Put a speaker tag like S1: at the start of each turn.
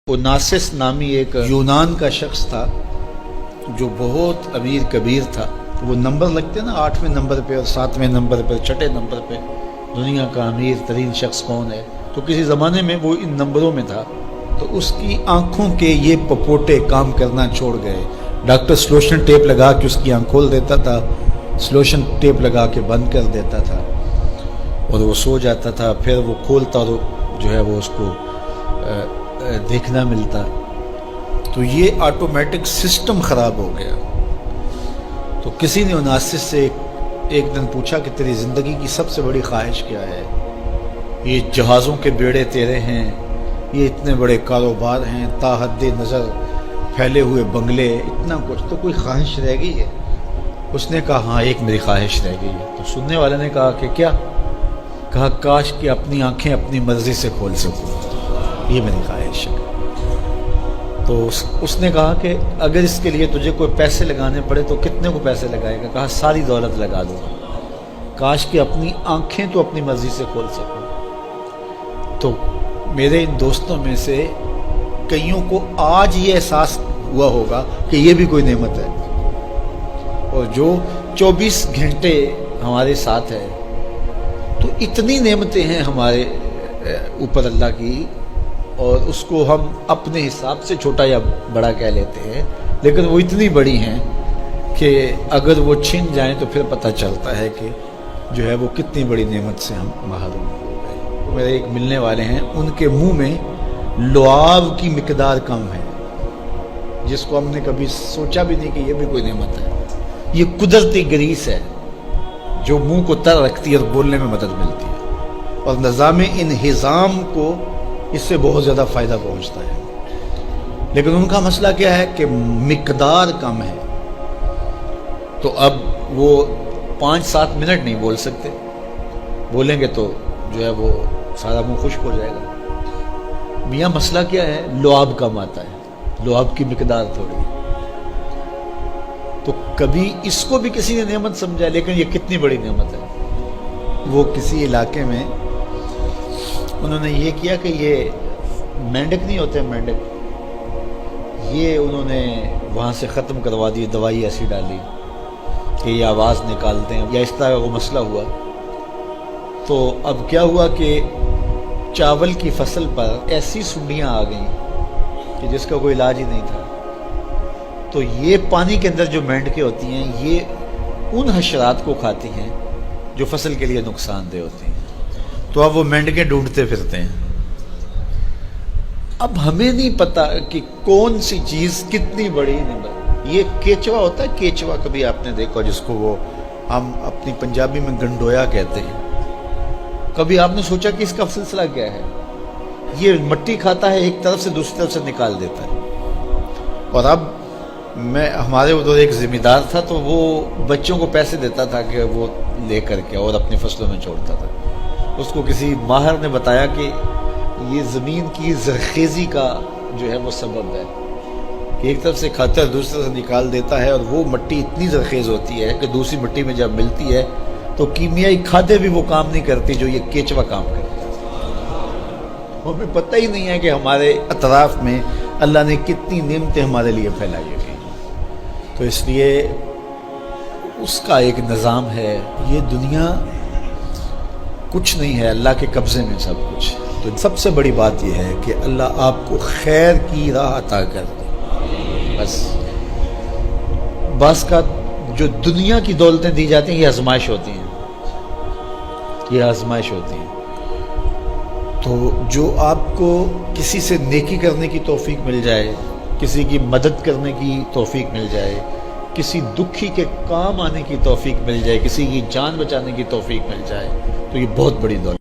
S1: Onassis नामी एक यूनान का शख्स था जो बहुत अमीर कबीर था। वो नंबर लगते हैं ना, 8वें नंबर पे और 7वें नंबर पे, 6ठे नंबर पे दुनिया का अमीर तरीन शख्स कौन है, तो किसी ज़माने में वो इन नंबरों में था। तो उसकी आंखों के ये पपोटे काम करना छोड़ गए। डॉक्टर स्लोशन टेप लगा के उसकी आंख खोल देता था, स्लोशन टेप लगा के बंद कर देता था और वो सो जाता था। फिर वो खोलता और जो है वो उसको देखना मिलता। तो ये ऑटोमेटिक सिस्टम ख़राब हो गया। तो किसी ने ओनासिस से एक दिन पूछा कि तेरी ज़िंदगी की सबसे बड़ी ख्वाहिश क्या है? ये जहाज़ों के बेड़े तेरे हैं, ये इतने बड़े कारोबार हैं, ताहद्दे नज़र फैले हुए बंगले, इतना कुछ, तो कोई ख्वाहिश रह गई है? उसने कहा हाँ, एक मेरी ख्वाहिश रह गई है। तो सुनने वाले ने कहा कि क्या? कहा काश कि अपनी आंखें अपनी मर्ज़ी से खोल सकूँ, ये मेरी ख्वाहिश है। तो उसने कहा कि अगर इसके लिए तुझे कोई पैसे लगाने पड़े तो कितने को पैसे लगाएगा? कहा सारी दौलत लगा दूँगा, काश कि अपनी आंखें तो अपनी मर्ज़ी से खोल सकूँ। तो मेरे इन दोस्तों में से कईयों को आज ये एहसास हुआ होगा कि ये भी कोई नेमत है, और जो 24 घंटे हमारे साथ है। तो इतनी नेमतें हैं हमारे ऊपर अल्लाह की, और उसको हम अपने हिसाब से छोटा या बड़ा कह लेते हैं, लेकिन वो इतनी बड़ी हैं कि अगर वो छिन जाएं तो फिर पता चलता है कि जो है वो कितनी बड़ी नेमत से हम महरूम हो गए। तो मेरे एक मिलने वाले हैं, उनके मुंह में लुआब की मिकदार कम है, जिसको हमने कभी सोचा भी नहीं कि ये भी कोई नेमत है। ये कुदरती ग्रीस है जो मुंह को तर रखती है और बोलने में मदद मिलती है, और निज़ाम इंहिज़ाम को इससे बहुत ज़्यादा फ़ायदा पहुंचता है। लेकिन उनका मसला क्या है कि मिकदार कम है। तो अब वो 5-7 मिनट नहीं बोल सकते, बोलेंगे तो जो है वो सारा मुंह खुश्क हो जाएगा। मियाँ मसला क्या है? लुआब कम आता है, लुआब की मिकदार थोड़ी। तो कभी इसको भी किसी ने नेमत समझा, लेकिन ये कितनी बड़ी नेमत है। वो किसी इलाके में उन्होंने ये किया कि ये मेंढक नहीं होते, मेंढक, ये उन्होंने वहाँ से ख़त्म करवा दी, दवाई ऐसी डाली कि ये आवाज़ निकालते हैं, या इस तरह का वो मसला हुआ। तो अब क्या हुआ कि चावल की फसल पर ऐसी सुंडियाँ आ गई कि जिसका कोई इलाज ही नहीं था। तो ये पानी के अंदर जो मेंढकें होती हैं, ये उन हशरात को खाती हैं जो फसल के लिए नुकसानदेह होती हैं। तो अब वो मेंढकें ढूंढते फिरते हैं। अब हमें नहीं पता कि कौन सी चीज़ कितनी बड़ी नेमत। ये केचवा होता है, केचवा कभी आपने देखा, जिसको वो हम अपनी पंजाबी में गंडोया कहते हैं। कभी आपने सोचा कि इसका सिलसिला क्या है? ये मट्टी खाता है, एक तरफ से दूसरी तरफ से निकाल देता है। और अब हमारे उधर एक ज़िम्मेदार था, तो वो बच्चों को पैसे देता था कि वो ले करके और अपनी फसलों में छोड़ता था। उसको किसी माहिर ने बताया कि ये ज़मीन की ज़रख़ेज़ी का जो है वो सबब है कि एक तरफ से खाता है, दूसरी तरफ से निकाल देता है, और वो मिट्टी इतनी ज़रख़ेज़ होती है कि दूसरी मिट्टी में जब मिलती है तो कीमियाई खादें भी वो काम नहीं करती जो ये केचवा काम करता है। हमें पता ही नहीं है कि हमारे अतराफ़ में अल्लाह ने कितनी नेमतें हमारे लिए फैलाई हुई हैं। तो इसलिए उसका एक निज़ाम है। ये दुनिया कुछ नहीं है, अल्लाह के कब्ज़े में सब कुछ। तो सबसे बड़ी बात यह है कि अल्लाह आपको खैर की राह अता कर दे। बस का जो दुनिया की दौलतें दी जाती हैं, ये आजमाइश होती हैं, ये आजमाइश होती हैं। तो जो आपको किसी से नेकी करने की तौफीक मिल जाए, किसी की मदद करने की तौफीक मिल जाए, किसी दुखी के काम आने की तौफीक मिल जाए, किसी की जान बचाने की तौफीक मिल जाए, तो ये बहुत बड़ी दौलत।